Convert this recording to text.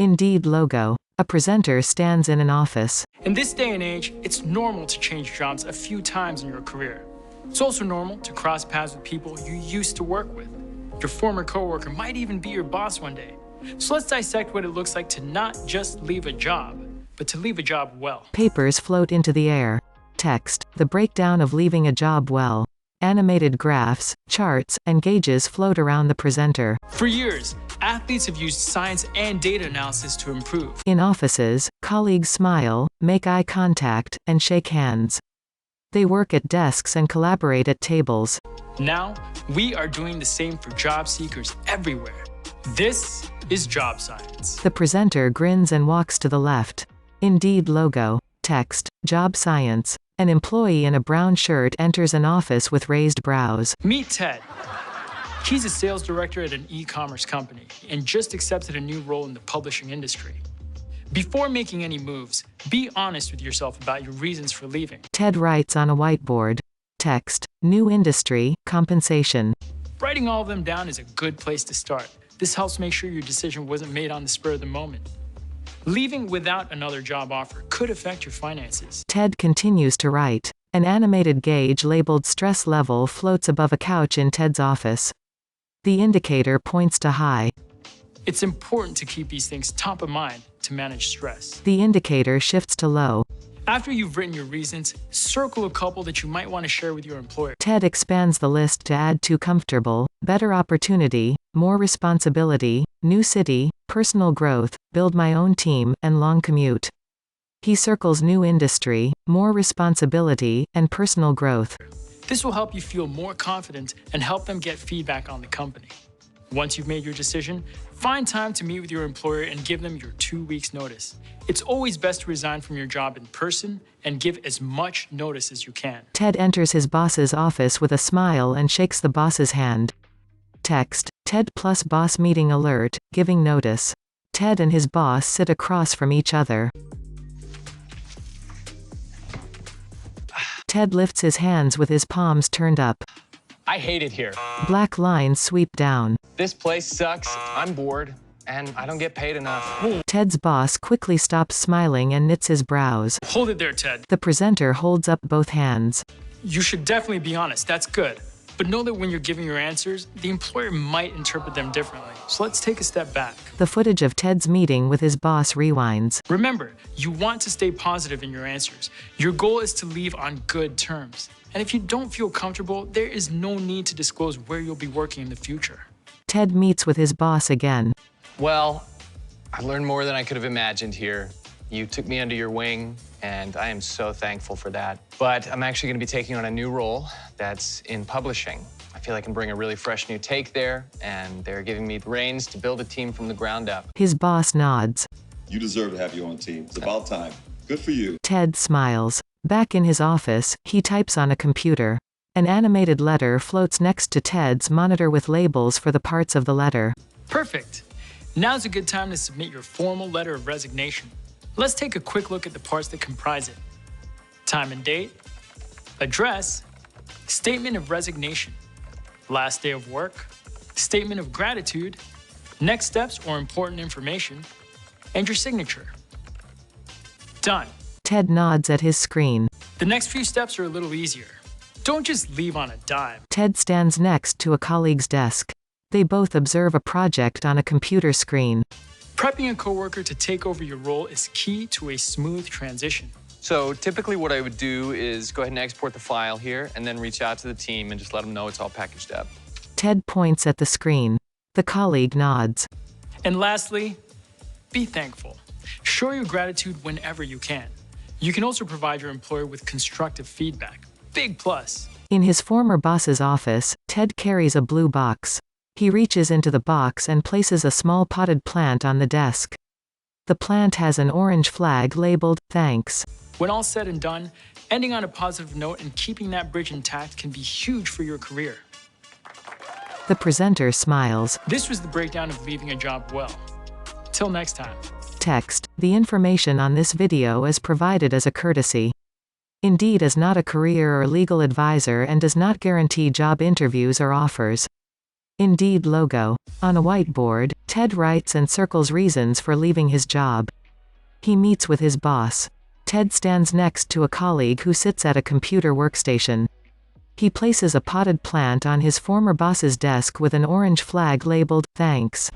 Indeed logo. A presenter stands in an office. In this day and age, it's normal to change jobs a few times in your career. It's also normal to cross paths with people you used to work with. Your former coworker might even be your boss one day. So let's dissect what it looks like to not just leave a job, but to leave a job well. Papers float into the air. Text. The breakdown of leaving a job well. Animated graphs, charts, and gauges float around the presenter. For years, athletes have used science and data analysis to improve. In offices, colleagues smile, make eye contact, and shake hands. They work at desks and collaborate at tables. Now, we are doing the same for job seekers everywhere. This is job science. The presenter grins and walks to the left. Indeed logo. Text. Job science. An employee in a brown shirt enters an office with raised brows. Meet Ted. He's a sales director at an e-commerce company and just accepted a new role in the publishing industry. Before making any moves, be honest with yourself about your reasons for leaving. Ted writes on a whiteboard. Text. New industry, compensation. Writing all of them down is a good place to start. This helps make sure your decision wasn't made on the spur of the moment. Leaving without another job offer could affect your finances. Ted continues to write. An animated gauge labeled stress level floats above a couch in Ted's office. The indicator points to high. It's important to keep these things top of mind to manage stress. The indicator shifts to low. After you've written your reasons, circle a couple that you might want to share with your employer. Ted expands the list to add to comfortable, better opportunity, more responsibility, new city, personal growth, build my own team, and long commute. He circles new industry, more responsibility, and personal growth. This will help you feel more confident and help them get feedback on the company. Once you've made your decision, find time to meet with your employer and give them your 2 weeks notice. It's always best to resign from your job in person and give as much notice as you can. Ted enters his boss's office with a smile and shakes the boss's hand. Text. Ted plus boss meeting alert, giving notice. Ted and his boss sit across from each other. Ted lifts his hands with his palms turned up. I hate it here. Black lines sweep down. This place sucks, I'm bored, and I don't get paid enough. Ted's boss quickly stops smiling and knits his brows. Hold it there, Ted. The presenter holds up both hands. You should definitely be honest, that's good. But know that when you're giving your answers, the employer might interpret them differently. So let's take a step back. The footage of Ted's meeting with his boss rewinds. Remember, you want to stay positive in your answers. Your goal is to leave on good terms. And if you don't feel comfortable, there is no need to disclose where you'll be working in the future. Ted meets with his boss again. Well, I learned more than I could have imagined here. You took me under your wing, and I am so thankful for that. But I'm actually going to be taking on a new role that's in publishing. I feel I can bring a really fresh new take there, and they're giving me the reins to build a team from the ground up. His boss nods. You deserve to have your own team. It's about time. Good for you. Ted smiles. Back in his office, he types on a computer. An animated letter floats next to Ted's monitor with labels for the parts of the letter. Perfect. Now's a good time to submit your formal letter of resignation. Let's take a quick look at the parts that comprise it. Time and date, address, statement of resignation, last day of work, statement of gratitude, next steps or important information, and your signature. Done. Ted nods at his screen. The next few steps are a little easier. Don't just leave on a dime. Ted stands next to a colleague's desk. They both observe a project on a computer screen. Prepping a coworker to take over your role is key to a smooth transition. So typically what I would do is go ahead and export the file here and then reach out to the team and just let them know it's all packaged up. Ted points at the screen. The colleague nods. And lastly, be thankful. Show your gratitude whenever you can. You can also provide your employer with constructive feedback. Big plus. In his former boss's office, Ted carries a blue box. He reaches into the box and places a small potted plant on the desk. The plant has an orange flag labeled, "Thanks." When all said and done, ending on a positive note and keeping that bridge intact can be huge for your career. The presenter smiles. This was the breakdown of leaving a job well. Till next time. Text. The information on this video is provided as a courtesy. Indeed is not a career or legal advisor and does not guarantee job interviews or offers. Indeed logo. On a whiteboard, Ted writes and circles reasons for leaving his job. He meets with his boss. Ted stands next to a colleague who sits at a computer workstation. He places a potted plant on his former boss's desk with an orange flag labeled, "Thanks."